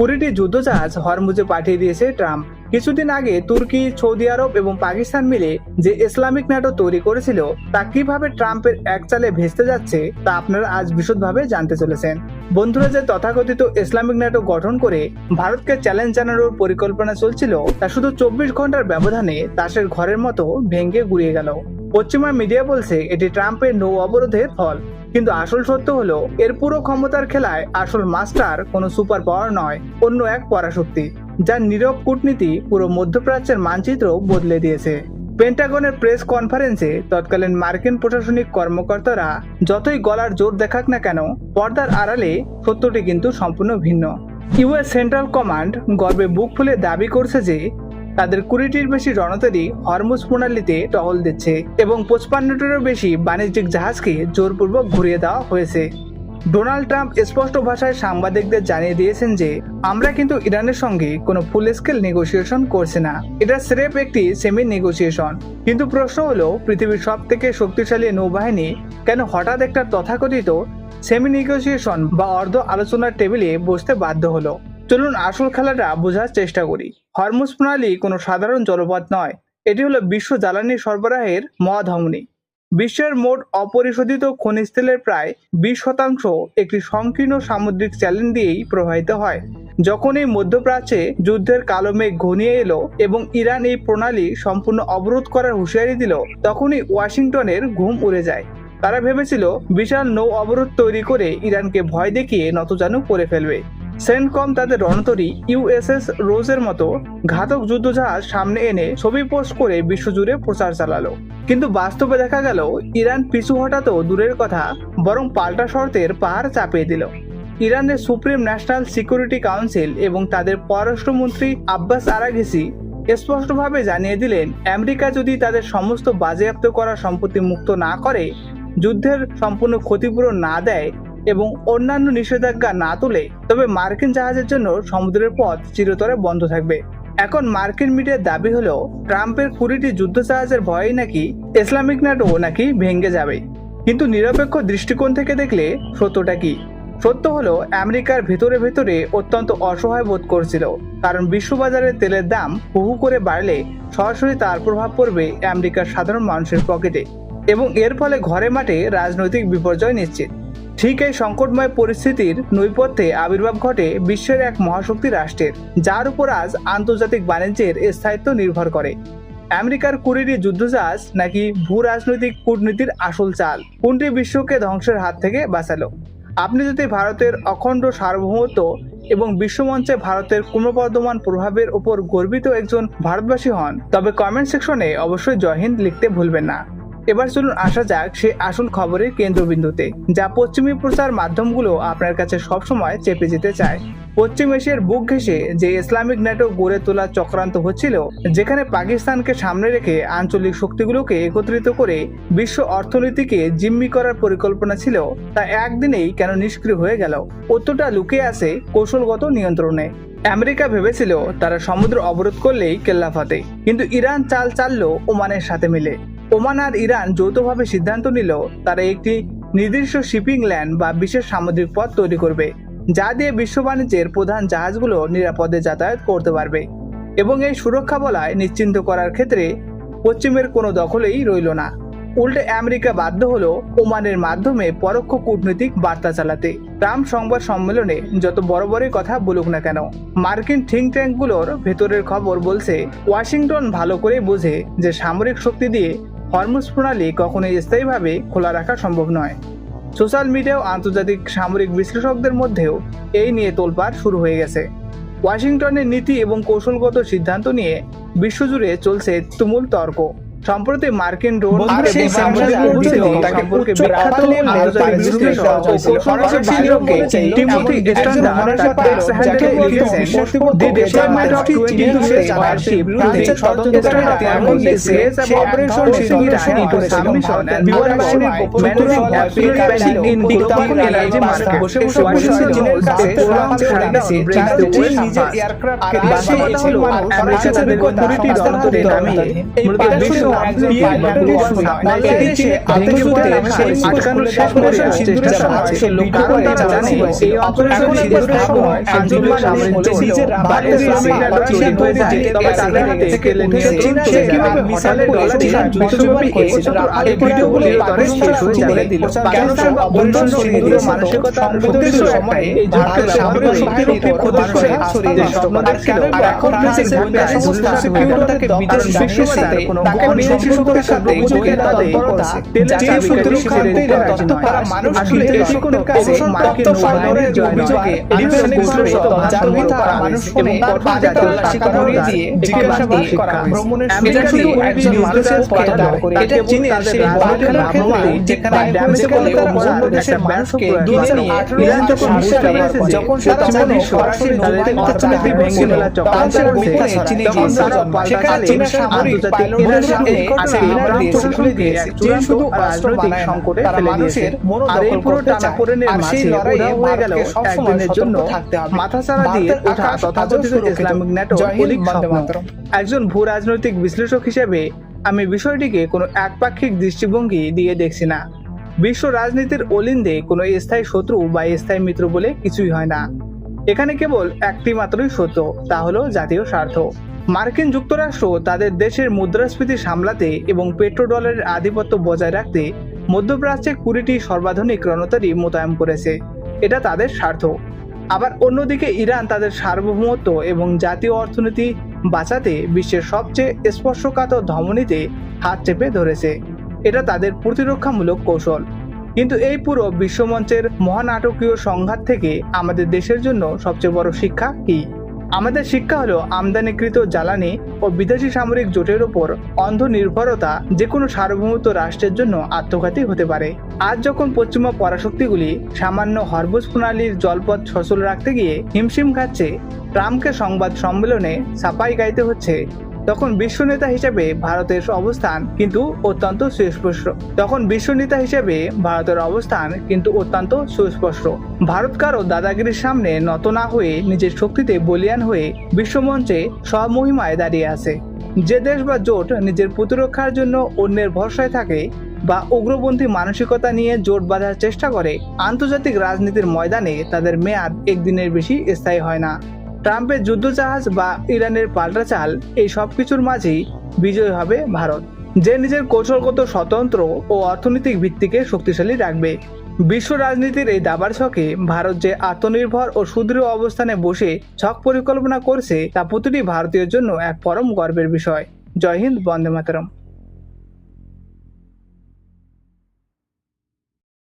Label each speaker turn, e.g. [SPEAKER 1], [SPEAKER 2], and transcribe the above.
[SPEAKER 1] কুড়িটি যুদ্ধজাহাজ হরমুজে পাঠিয়ে দিয়েছে ট্রাম্প। কিছুদিন আগে তুর্কি, সৌদি আরব এবং পাকিস্তান মিলে যে ইসলামিক ন্যাটো তৈরি করেছিল তা কিভাবে ট্রাম্পের এক চালে ভেস্তে যাচ্ছে তা আপনারা আজ বিশদভাবে জানতে চলেছেন। বন্ধুরা, যে তথাকথিত ইসলামিক ন্যাটো গঠন করে ভারতকে চ্যালেঞ্জ জানানোর পরিকল্পনা চলছিল তা শুধু 24 ঘন্টার ব্যবধানে তাসের ঘরের মতো ভেঙে গুড়িয়ে গেল। পশ্চিমা মিডিয়া বলছে এটি ট্রাম্পের নৌ অবরোধের ফল, কিন্তু আসল সত্য হলো এর পুরো ক্ষমতার খেলায় আসল মাস্টার কোনো সুপার পাওয়ার নয়, অন্য এক পরাশক্তি, যার নীরব কূটনীতি পুরো মধ্যপ্রাচ্যের মানচিত্র বদলে দিয়েছে। পেন্টাগনের প্রেস কনফারেন্সে তৎকালীন মার্কিন প্রশাসনিক কর্মকর্তারা যতই গলার জোর দেখাক না কেন, পর্দার আড়ালে সত্যটি কিন্তু সম্পূর্ণ ভিন্ন। ইউএস সেন্ট্রাল কমান্ড গর্বে বুক ফুলে দাবি করছে যে তাদের 20টির বেশি রণতরী হরমুজ প্রণালীতে টহল দিচ্ছে এবং 55টিরও বেশি বাণিজ্যিক জাহাজকে জোরপূর্বক ঘুরিয়ে দেওয়া হয়েছে। ডোনাল্ড ট্রাম্প স্পষ্ট ভাষায় সাংবাদিকদের জানিয়ে দিয়েছেন যে আমরা কিন্তু ইরানের সঙ্গে কোনো ফুল স্কেল নেগোসিয়েশন করছি না, এটা স্রেফ একটি সেমি নেগোসিয়েশন। কিন্তু প্রশ্ন হলো, পৃথিবীর সব থেকে শক্তিশালী নৌবাহিনী কেন হঠাৎ একটা তথাকথিত সেমি নেগোসিয়েশন বা অর্ধ আলোচনার টেবিলে বসতে বাধ্য হলো? চলুন আসল খেলাটা বোঝার চেষ্টা করি। হরমুজ প্রণালী কোনো সাধারণ জলপথ নয়, এটি হলো বিশ্ব জ্বালানি সরবরাহের মহাধমনী। বিশ্বের মোট অপরিশোধিত খনিজ তেলের প্রায় 20% একটি সংকীর্ণ সামুদ্রিক চ্যানেল দিয়েই প্রবাহিত হয়। যখন এই মধ্যপ্রাচ্যে যুদ্ধের কালো মেঘ ঘনিয়ে এলো এবং ইরান এই প্রণালী সম্পূর্ণ অবরোধ করার হুঁশিয়ারি দিল, তখনই ওয়াশিংটনের ঘুম উড়ে যায়। তারা ভেবেছিল বিশাল নৌ অবরোধ তৈরি করে ইরানকে ভয় দেখিয়ে নতজানু করে ফেলবে। সেন্টকম তাদের রণতরী ইউএসএস রোজের মতো ঘাতক যুদ্ধজাহাজ সামনে এনে ছবি পোস্ট করে বিশ্বজুড়ে প্রচার চালালো। কিন্তু বাস্তবে দেখা গেল ইরান পিছু হটাতেও দূরের কথা, বরং পাল্টা শর্তের পাহাড় চাপিয়ে দিল। ইরানের সুপ্রিম ন্যাশনাল সিকিউরিটি কাউন্সিল এবং তাদের পররাষ্ট্রমন্ত্রী আব্বাস আরাঘিসি স্পষ্টভাবে জানিয়ে দিলেন, আমেরিকা যদি তাদের সমস্ত বাজেয়াপ্ত করা সম্পত্তি মুক্ত না করে, যুদ্ধের সম্পূর্ণ ক্ষতিপূরণ না দেয় এবং অন্যান্য নিষেধাজ্ঞা না তুলে, তবে মার্কিন জাহাজের জন্য সমুদ্রের পথ চিরতরে বন্ধ থাকবে। এখন মার্কিন মিডিয়ার দাবি হলো ট্রাম্পের 20টি যুদ্ধজাহাজের ভয়েই নাকি ইসলামিক ন্যাটো নাকি ভেঙে যাবে। কিন্তু নিরপেক্ষ দৃষ্টিকোণ থেকে দেখলে সত্যটা কি? সত্য হলো আমেরিকার ভেতরে ভেতরে অত্যন্ত অসহায় বোধ করছিল, কারণ বিশ্ববাজারে তেলের দাম হু হু করে বাড়লে সরাসরি তার প্রভাব পড়বে আমেরিকার সাধারণ মানুষের পকেটে এবং এর ফলে ঘরে মাঠে রাজনৈতিক বিপর্যয় নিশ্চিত। ঠিক এই সংকটময় পরিস্থিতির নৈপথ্যে আবির্ভাব ঘটে বিশ্বের এক মহাশক্তি রাষ্ট্রের, যার উপর আজ আন্তর্জাতিক বাণিজ্যের স্থায়িত্ব নির্ভর করে। আমেরিকার 20টি যুদ্ধজাহাজ নাকি ভূ রাজনৈতিক কূটনীতির আসল চাল? কোনটি বিশ্বকে ধ্বংসের হাত থেকে বাঁচালো? আপনি যদি ভারতের অখণ্ড সার্বভৌমত্ব এবং বিশ্বমঞ্চে ভারতের ক্রমবর্ধমান প্রভাবের উপর গর্বিত একজন ভারতবাসী হন, তবে কমেন্ট সেকশনে অবশ্যই জয় হিন্দ লিখতে ভুলবেন না। এবার চলুন আসা যাক সে আসল খবরের কেন্দ্রবিন্দুতে, যা পশ্চিমী প্রচার মাধ্যমগুলো আপনার কাছে সবসময় চেপে যেতে চায়। পশ্চিম এশিয়ার বুক ঘেঁষে যে ইসলামিক ন্যাটো গড়ে তোলার চক্রান্ত হচ্ছিল, যেখানে পাকিস্তানকে সামনে রেখে আঞ্চলিক শক্তিগুলোকে একত্রিত করে বিশ্ব অর্থনীতিকে জিম্মি করার পরিকল্পনা ছিল, তা একদিনেই কেন নিষ্ক্রিয় হয়ে গেল? উত্তরটা লুকিয়ে আছে কৌশলগত নিয়ন্ত্রণে। আমেরিকা ভেবেছিল তারা সমুদ্র অবরোধ করলেই কেল্লা ফাতে, কিন্তু ইরান চাল চাললো ওমানের সাথে মিলে। ওমান আর ইরান যৌথভাবে সিদ্ধান্ত নিল তারা একটি নির্দিষ্ট শিপিং ল্যান্ড বা বিশেষ সামুদ্রিক পথ তৈরি করবে, যা দিয়ে বিশ্ব বাণিজ্যের প্রধান জাহাজগুলো নিরাপদে যাতায়াত করতে পারবে। এবং এই সুরক্ষা বলয় নিশ্চিন্ত করার ক্ষেত্রে পশ্চিমের কোনো দখলেই রইল না। উল্টে আমেরিকা বাধ্য হলো ওমানের মাধ্যমে পরোক্ষ কূটনৈতিক বার্তা চালাতে। ট্রাম্প সংবাদ সম্মেলনে যত বড় বড়ই কথা বলুক না কেন, মার্কিন থিঙ্ক ট্যাঙ্কগুলোর ভেতরের খবর বলছে ওয়াশিংটন ভালো করে বোঝে যে সামরিক শক্তি দিয়ে হরমুজ প্রণালী কখনোই স্থায়ীভাবে খোলা রাখা সম্ভব নয়। সোশ্যাল মিডিয়া ও আন্তর্জাতিক সামরিক বিশ্লেষকদের মধ্যেও এই নিয়ে তোলপাড় শুরু হয়ে গেছে। ওয়াশিংটনের নীতি এবং কৌশলগত সিদ্ধান্ত নিয়ে বিশ্বজুড়ে চলছে তুমুল তর্ক। সম্প্রতি মার্কিন ড্রোন
[SPEAKER 2] একজন পাইলটের গল্প নয়, এটি ছিল আত্মযুদ্ধের সেই আটকানোর শেষ পর্যন্ত চেষ্টা চালাচ্ছে, কারণ তারা জানে এই অপারেশন সিঁদুরের সময় আঞ্জুমান সাম্রাজ্য নিজেরা ভারতের ইসলামিক ন্যাটো তৈরি হয়ে যায়, তবে তাদের হাতে কেলে নিয়ে সে কিভাবে মিসাইলে ডলার বিশ্বব্যাপী করেছিল। এই ভিডিওগুলো তাদের শেষ হয়ে যাবে দিল পাকিস্তান বা অন্যান্য হিন্দুদের মানসিকতা সংবেদনশীল সময়ে এই যুদ্ধকে সামরিক শক্তির উপর ক্ষতি করে ছড়িয়ে দেয় স্বপ্নদের ছিল। আর এখন ফ্রান্সের গোয়েন্দা সংস্থা সিকিউরিটিকে বিদেশ বিশ্বের সাথে কোনো গোপন সম্পর্কের সাথে গোয়েন্দা তৎপরতা যে সূত্র কান্তের তথ্য পারা মানুষ যে কোনো কাছে তথ্য সরবরাহের অভিযোগে আনুষ্ঠানিকভাবে জামিন করা মানুষ এবং তার বাজে তল্লাশি করিয়ে দিয়ে জিজ্ঞাসাবাদ করা ভ্রমণের এটা শুধু একজন মানুষের পথ দাঁড় করে এটা চীনের সেই বালখানা ভ্রমণে যেখানে হয়েছে বলে তারা অন্য দেশের মানুষকে দূরে নিয়ে ইরান যখন যখন তারা জানে সরাসরি নদীতে অর্থনীতি ভেঙে গেল তখন তারা গোপনে চীনে গিয়েছিল। সেখানে চীনের সামরিক পাইলটরা এই ঘটনা ইরান দিয়েছিল চীন শুধু রাজনৈতিক সংকটে ফেলে দিয়েছে আর এই পুরো টানাপোড়েনের মাঝে লড়াইয়ে হয়ে গেল একদিনের জন্য মাথাচাড়া দিয়ে ওঠা তথাকথিত ইসলামিক ন্যাটো অধিক স্বপ্ন। একজন ভূ রাজনৈতিক বিশ্লেষক হিসেবে আমি বিষয়টিকে কোনো একপাক্ষিক দৃষ্টিভঙ্গি দিয়ে দেখছি না। বিশ্ব রাজনীতির অলিন্দে কোনো স্থায়ী শত্রু বা স্থায়ী মিত্র বলে কিছুই হয় না। এখানে কেবল একটি মাত্রই সত্য, তা হলো জাতীয় স্বার্থ। মার্কিন যুক্তরাষ্ট্র তাদের দেশের মুদ্রাস্ফীতি সামলাতে এবং পেট্রোডলারের আধিপত্য বজায় রাখতে মধ্যপ্রাচ্যে 20টি সর্বাধুনিক রণতরী মোতায়েন করেছে, এটা তাদের স্বার্থ। আবার অন্যদিকে ইরান তাদের সার্বভৌমত্ব এবং জাতীয় অর্থনীতি বাঁচাতে বিশ্বের সবচেয়ে স্পর্শকাতর ধমনীতে হাত চেপে ধরেছে, এটা তাদের প্রতিরক্ষামূলক কৌশল। কিন্তু এই পুরো বিশ্বমঞ্চের মহানাটকীয় সংঘাত থেকে আমাদের দেশের জন্য সবচেয়ে বড় শিক্ষা কি? আমাদের শিক্ষা হলো আমদানিকৃত জ্বালানি ও বিদেশি সামরিক জোটের উপর অন্ধ নির্ভরতা যে কোনো সার্বভৌমত্ব রাষ্ট্রের জন্য আত্মঘাতী হতে পারে। আজ যখন পশ্চিমা পরাশক্তিগুলি সামান্য হরমুজ প্রণালীর জলপথ সচল রাখতে গিয়ে হিমশিম খাচ্ছে, ট্রাম্পকে সংবাদ সম্মেলনে সাফাই গাইতে হচ্ছে, তখন বিশ্ব নেতা হিসেবে ভারতের অবস্থান কিন্তু অত্যন্ত সুস্পষ্ট। ভারত কারো দাদাগিরির সামনে নত না হয়ে নিজের শক্তিতে বলিয়ান হয়ে বিশ্বমঞ্চে স্বমহিমায় দাঁড়িয়ে আছে। যে দেশ বা জোট নিজের প্রতিরক্ষার জন্য অন্যের ভরসায় থাকে বা উগ্রপন্থী মানসিকতা নিয়ে জোট বাঁধার চেষ্টা করে, আন্তর্জাতিক রাজনীতির ময়দানে তাদের মেয়াদ একদিনের বেশি স্থায়ী হয় না। ট্রাম্পের যুদ্ধজাহাজ বা ইরানের পাল্টা চাল, এই সবকিছুর মাঝেই বিজয়ী হবে ভারত, যে নিজের কৌশলগত স্বতন্ত্র ও অর্থনৈতিক ভিত্তিকে শক্তিশালী রাখবে। বিশ্ব রাজনীতির এই দাবার ছকে ভারত যে আত্মনির্ভর ও সুদৃঢ় অবস্থানে বসে ছক পরিকল্পনা করছে তা প্রতিটি ভারতীয়ের জন্য এক পরম গর্বের বিষয়। জয় হিন্দ, বন্দে মাতরম।